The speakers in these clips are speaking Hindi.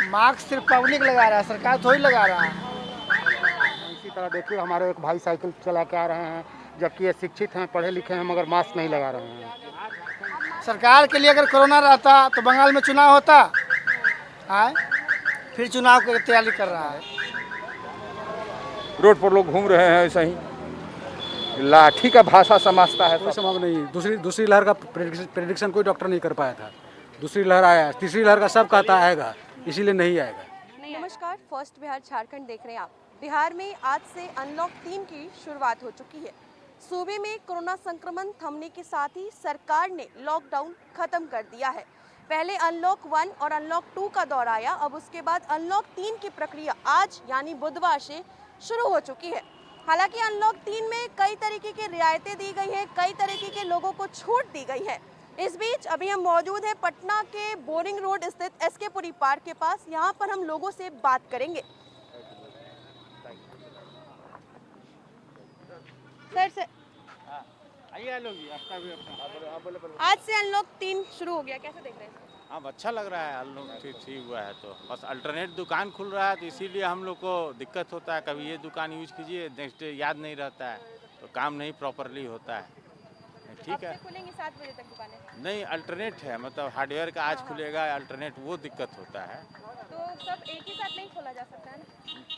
मास्क सिर्फ पब्लिक लगा रहा है, सरकार थोड़ी लगा रहा है। इसी तरह देखिए हमारे एक भाई साइकिल चला के आ रहे हैं, जबकि ये शिक्षित हैं, पढ़े लिखे हैं, मगर मास्क नहीं लगा रहे हैं। सरकार के लिए अगर कोरोना रहता तो बंगाल में चुनाव होता है, फिर चुनाव की तैयारी कर रहा है। रोड पर लोग घूम रहे हैं ऐसा ही, लाठी का भाषा समझता है। कोई संभव नहीं। दूसरी लहर का प्रेडिक्शन कोई डॉक्टर नहीं कर पाया था। दूसरी लहर आया, तीसरी लहर का सब कहता आएगा, इसीलिए नहीं आएगा। नमस्कार, फर्स्ट बिहार झारखंड देख रहे हैं आप। बिहार में आज से अनलॉक 3 की शुरुआत हो चुकी है। सूबे में कोरोना संक्रमण थमने के साथ ही सरकार ने लॉकडाउन खत्म कर दिया है। पहले अनलॉक 1 और अनलॉक 2 का दौर आया, अब उसके बाद अनलॉक 3 की प्रक्रिया आज यानी बुधवार से शुरू हो चुकी है। हालांकि अनलॉक 3 में कई तरीके की रियायतें दी गई हैं, कई तरीके के लोगों को छूट दी गई है। इस बीच अभी हम मौजूद हैं पटना के बोरिंग रोड स्थित एसके पुरी पार्क के पास। यहाँ पर हम लोगों से बात करेंगे। सर आज से अनलॉक 3 शुरू हो गया, कैसे देख रहे हैं? अब अच्छा लग रहा है, अनलॉक ठीक हुआ है तो बस अल्टरनेट दुकान खुल रहा है तो इसीलिए हम लोग को दिक्कत होता है। कभी ये दुकान यूज कीजिए, नेक्स्ट डे याद नहीं रहता है तो काम नहीं प्रॉपरली होता है। ठीक है, खुलेंगी 7 बजे तक दुकानें? नहीं, अल्टरनेट है, मतलब हार्डवेयर का आज खुलेगा अल्टरनेट, वो दिक्कत होता है। तो सब एक ही साथ नहीं खोला जा सकता है ना?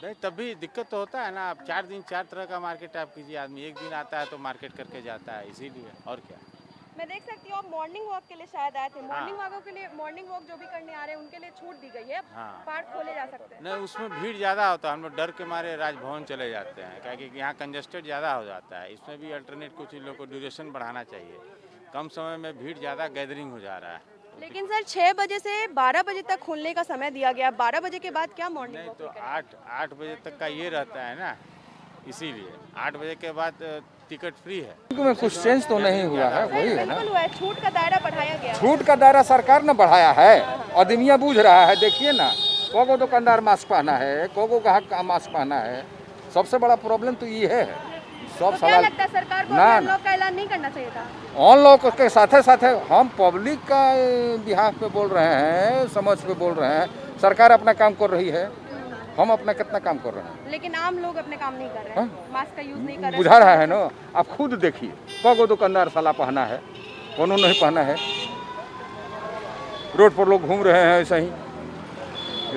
नहीं, तब भी दिक्कत तो होता है ना। आप 4 दिन 4 तरह का मार्केट आप कीजिए, आदमी एक दिन आता है तो मार्केट करके जाता है, इसीलिए। और क्या, मैं देख सकती हूँ आप मॉर्निंग वॉक के लिए शायद आए थे। मॉर्निंग वॉक जो भी करने आ रहे हैं उनके लिए छूट दी गई है, हाँ। पार्क खोले जा सकते हैं। नहीं, उसमें भीड़ ज़्यादा होता है, हम लोग डर के मारे राजभवन चले जाते हैं, क्योंकि यहाँ कंजस्टेड ज़्यादा हो जाता है। इसमें भी अल्टरनेट कुछ इन लोग को ड्यूरेशन बढ़ाना चाहिए, कम समय में भीड़ ज़्यादा गैदरिंग हो जा रहा है। लेकिन सर 6 बजे से 12 बजे तक खोलने का समय दिया गया, 12 बजे के बाद क्या मॉर्निंग नहीं वॉक तो करेंगे? 8 बजे तक का ये रहता है ना, इसीलिए 8 बजे के बाद टिकट फ्री है। में कुछ चेंज तो नहीं हुआ है, वही है ना। बिल्कुल हुआ है, छूट का दायरा बढ़ाया गया है। छूट का दायरा सरकार ने बढ़ाया है, आदमिया बूझ रहा है। देखिए ना, को दुकानदार मास्क पहना है, को ग्राहक का मास्क पहना है। सबसे बड़ा प्रॉब्लम तो ये है। सब तो क्या सवाल लगता है सरकार को ना, अनलॉक का ऐलान नहीं करना चाहिए था? ऑन लोग के साथे साथे हम पब्लिक का बिहाफ पे बोल रहे हैं, समझ पे बोल रहे हैं। सरकार अपना काम कर रही है, हम अपना कितना काम कर रहे हैं। लेकिन आम लोग अपने काम नहीं कर रहे हैं, मास्क का यूज नहीं कर रहे हैं। बुझा रहा है ना, आप खुद देखिए, को दुकानदार साला पहना है, कोनो नहीं पहना है। रोड पर लोग घूम रहे हैं ऐसा ही,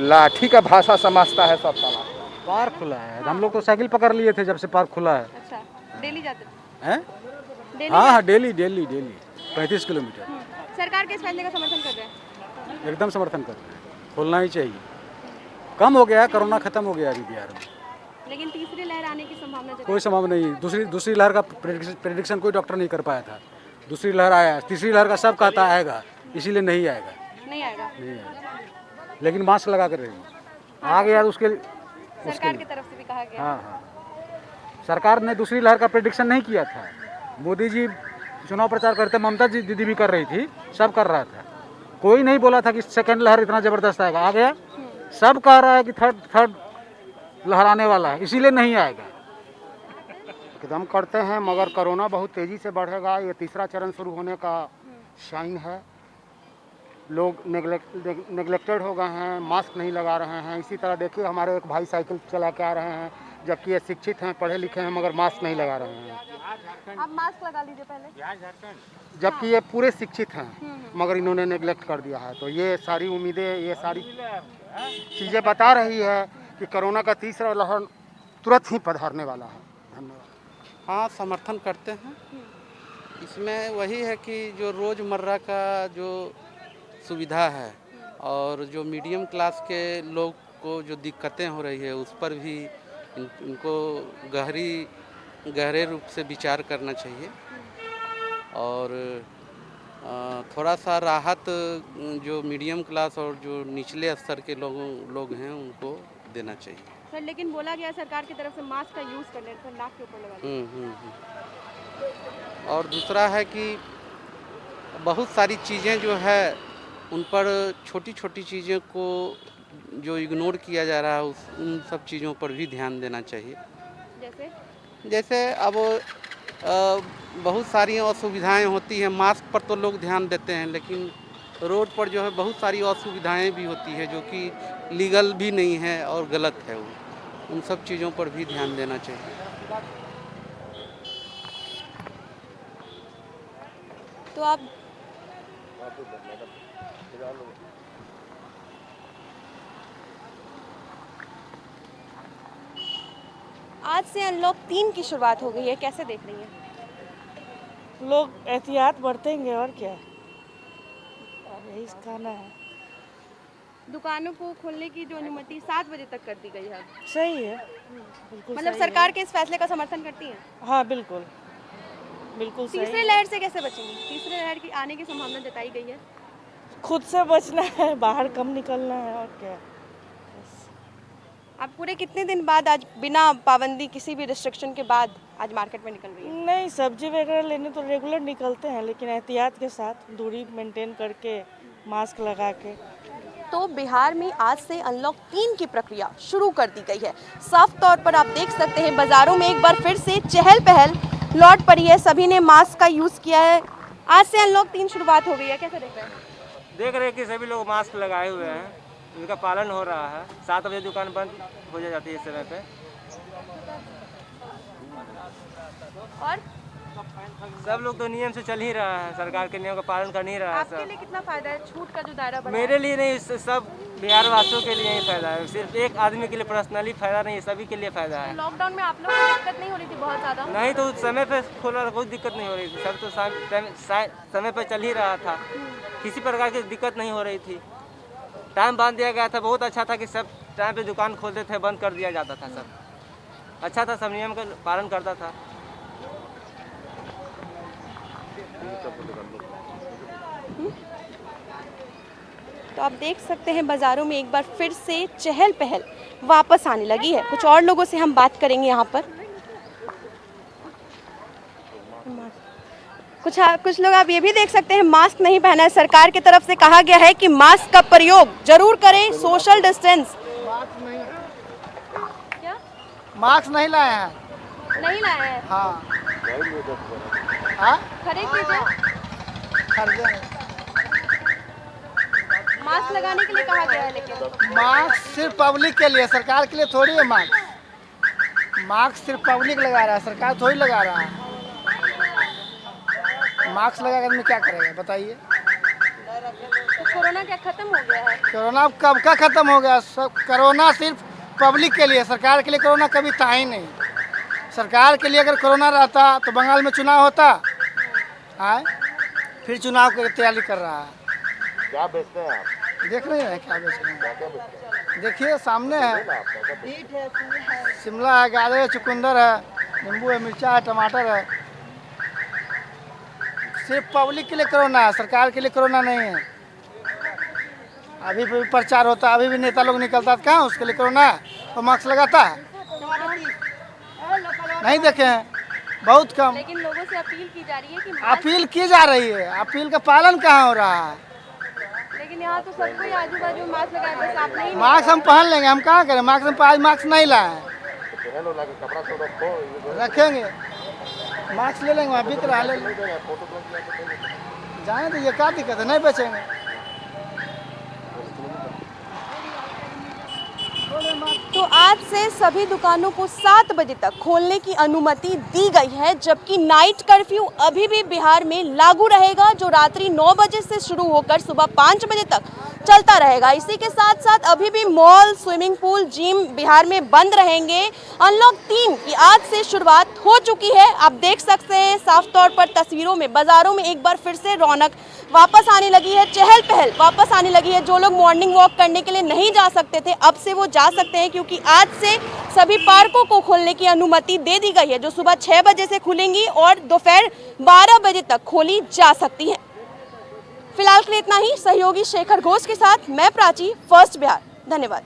लाठी का भाषा समझता है सब साला। पार्क खुला है, हम लोग तो साइकिल पकड़ लिए थे जब से पार्क खुला है। अच्छा, डेली जाते हैं? डेली हाँ, डेली 35 किलोमीटर। सरकार के इस फैसले का समर्थन कर रहे हैं? एकदम समर्थन कर रहे हैं, खोलना ही चाहिए। कम हो गया, कोरोना खत्म हो गया अभी बिहार में। लेकिन तीसरी लहर आने की संभावना कोई संभव नहीं। दूसरी लहर का प्रेडिक्शन कोई डॉक्टर नहीं कर पाया था। दूसरी लहर आया, तीसरी लहर का सब कहता आएगा, इसीलिए नहीं आएगा। नहीं आएगा। लेकिन मास्क लगा कर रही आ गया उसके सरकार की तरफ से भी कहा गया। हाँ, सरकार ने दूसरी लहर का प्रेडिक्शन नहीं किया था। मोदी जी चुनाव प्रचार करते, ममता जी दीदी भी कर रही थी, सब कर रहा था। कोई नहीं बोला था कि सेकंड लहर इतना जबरदस्त आएगा। आ गया, सब कह रहा है कि थर्ड लहर आने वाला है, इसीलिए नहीं आएगा। एकदम करते हैं, मगर कोरोना बहुत तेज़ी से बढ़ेगा। ये तीसरा चरण शुरू होने का साइन है। लोग नेगलेक्टेड हो गए हैं, मास्क नहीं लगा रहे हैं। इसी तरह देखिए हमारे एक भाई साइकिल चला के आ रहे हैं, जबकि ये शिक्षित हैं, पढ़े लिखे हैं, मगर मास्क नहीं लगा रहे हैं। आप मास्क लगा लीजिए पहले। जबकि ये पूरे शिक्षित हैं, मगर इन्होंने नेगलेक्ट कर दिया है। तो ये सारी उम्मीदें, ये सारी चीज़ें बता रही है कि कोरोना का तीसरा लहर तुरंत ही पधारने वाला है। धन्यवाद। हाँ, समर्थन करते हैं। इसमें वही है कि जो रोज़मर्रा का जो सुविधा है और जो मीडियम क्लास के लोग को जो दिक्कतें हो रही है उस पर भी इनको गहरे रूप से विचार करना चाहिए और थोड़ा सा राहत जो मीडियम क्लास और जो निचले स्तर के लोग हैं उनको देना चाहिए। सर लेकिन बोला गया सरकार की तरफ से मास्क का यूज़ करने पर नाक के ऊपर लगा। और दूसरा है कि बहुत सारी चीज़ें जो है उन पर छोटी छोटी चीज़ों को जो इग्नोर किया जा रहा है उन सब चीज़ों पर भी ध्यान देना चाहिए। जैसे अब बहुत सारी असुविधाएं होती हैं। मास्क पर तो लोग ध्यान देते हैं, लेकिन रोड पर जो है बहुत सारी असुविधाएं भी होती है जो कि लीगल भी नहीं है और गलत है वो। उन सब चीज़ों पर भी ध्यान देना चाहिए। तो आप आज से अनलॉक 3 की शुरुआत हो गई है, कैसे देख रही हैं? लोग एहतियात बरतेंगे और क्या, और यही कहना है। दुकानों को खोलने की जो अनुमति 7 बजे तक कर दी गई है, सही है, बिल्कुल मतलब सही सरकार है। के इस फैसले का समर्थन करती हैं? हाँ बिल्कुल, बिल्कुल सही तीसरे है। लहर से कैसे बचेंगी? तीसरे लहर की आने की संभावना जताई गई है। खुद से बचना है, बाहर कम निकलना है और क्या। आप पूरे कितने दिन बाद आज बिना पाबंदी किसी भी रिस्ट्रिक्शन के बाद आज मार्केट में निकल रही है? नहीं, सब्जी वगैरह लेने तो रेगुलर निकलते हैं, लेकिन एहतियात के साथ दूरी मेंटेन करके, मास्क लगा के। तो बिहार में आज से अनलॉक 3 की प्रक्रिया शुरू कर दी गई है। साफ तौर पर आप देख सकते हैं बाजारों में एक बार फिर से चहल पहल लौट पड़ी है, सभी ने मास्क का यूज़ किया है। आज से अनलॉक 3 शुरुआत हो गई है, कैसे देख रहे हैं? देख रहे हैं कि सभी लोग मास्क लगाए हुए हैं, उनका पालन हो रहा है। 7 बजे दुकान बंद हो जाती है इस समय पे। और सब लोग तो नियम से चल ही रहा है, सरकार के नियम का पालन कर नहीं रहा है आपके सब। लिए कितना फायदा है? छूट का जो दायरा बढ़ा मेरे लिए नहीं, सब बिहार वासियों के लिए ही फायदा है। सिर्फ एक आदमी के लिए पर्सनली फायदा नहीं है, सभी के लिए फायदा है। लॉकडाउन में आप लोगों को दिक्कत नहीं हो रही थी बहुत ज़्यादा? नहीं तो उस समय पे खोला कोई दिक्कत नहीं हो रही थी, सब तो समय पे चल ही रहा था, किसी प्रकार की दिक्कत नहीं हो रही थी। टाइम बांध दिया गया था, बहुत अच्छा था कि सब टाइम पे दुकान खोलते थे, बंद कर दिया जाता था, सब अच्छा था, सब नियम का पालन करता था। तो आप देख सकते हैं बाज़ारों में एक बार फिर से चहल पहल वापस आने लगी है। कुछ और लोगों से हम बात करेंगे यहाँ पर। कुछ लोग आप ये भी देख सकते हैं मास्क नहीं पहना है। सरकार की तरफ से कहा गया है कि मास्क का प्रयोग जरूर करें, सोशल डिस्टेंस। क्या मास्क नहीं लाए हैं? नहीं लाए हैं? हाँ हाँ खरीद लीजिए। खरीदे। मास्क लगाने के लिए कहा गया है, लेकिन मास्क सिर्फ पब्लिक के लिए, सरकार के लिए थोड़ी है मास्क। मास्क सिर्फ पब्लिक लगा रहा है, सरकार थोड़ी लगा रहा है। मास्क लगा कर आदमी क्या करेगा बताइए? तो कोरोना क्या खत्म हो गया है? कोरोना कब का खत्म हो गया? सब कोरोना सिर्फ पब्लिक के लिए, सरकार के लिए कोरोना कभी था ही नहीं। सरकार के लिए अगर कोरोना रहता तो बंगाल में चुनाव होता। आए फिर चुनाव की तैयारी कर रहा है। क्या बेचते हैं आप? देख रहे हैं क्या बेच रहे हैं? देखिए सामने है, शिमला है, गाजर है, चुकंदर है, नींबू है, मिर्चा है, टमाटर है। सिर्फ पब्लिक के लिए कोरोना है, सरकार के लिए कोरोना नहीं है। अभी भी प्रचार होता है, अभी भी नेता लोग निकलता है, कहाँ उसके लिए कोरोना है? वो मास्क लगाता है? नहीं देखे हैं, बहुत कम। लेकिन लोगों से अपील की जा रही है कि अपील की जा रही है, अपील का पालन कहाँ हो रहा है? लेकिन यहाँ तो सबको ही आजू बाजू मास्क लगाए, बस आप नहीं। मास्क हम पहन लेंगे, हम कहाँ करें? मास्क हम आज मास्क नहीं लाए हैं, रखेंगे। मास्क ले लेंगे, वहाँ बिक रहा है, ले लेंगे। जाने तो ये क्या दिक्कत है, नहीं बेचेंगे। तो आज से सभी दुकानों को 7 बजे तक खोलने की अनुमति दी गई है, जबकि नाइट कर्फ्यू अभी भी बिहार में लागू रहेगा, जो रात्रि 9 बजे से शुरू होकर सुबह 5 बजे तक चलता रहेगा। इसी के साथ साथ अभी भी mall, swimming pool, gym Bihar में बंद रहेंगे। अनलॉक 3 की आज से शुरुआत हो चुकी है। आप देख सकते हैं साफ तौर पर तस्वीरों में बाजारों में एक बार फिर से रौनक वापस आने लगी है, चहल पहल वापस आने लगी है। जो लोग मॉर्निंग वॉक करने के लिए नहीं जा सकते थे, अब से वो जा सकते हैं, क्योंकि आज से सभी पार्कों को खोलने की अनुमति दे दी गई है, जो सुबह 6 बजे से खुलेंगी और दोपहर 12 बजे तक खोली जा सकती हैं। फिलहाल के लिए इतना ही। सहयोगी शेखर घोष के साथ मैं प्राची, फर्स्ट बिहार। धन्यवाद।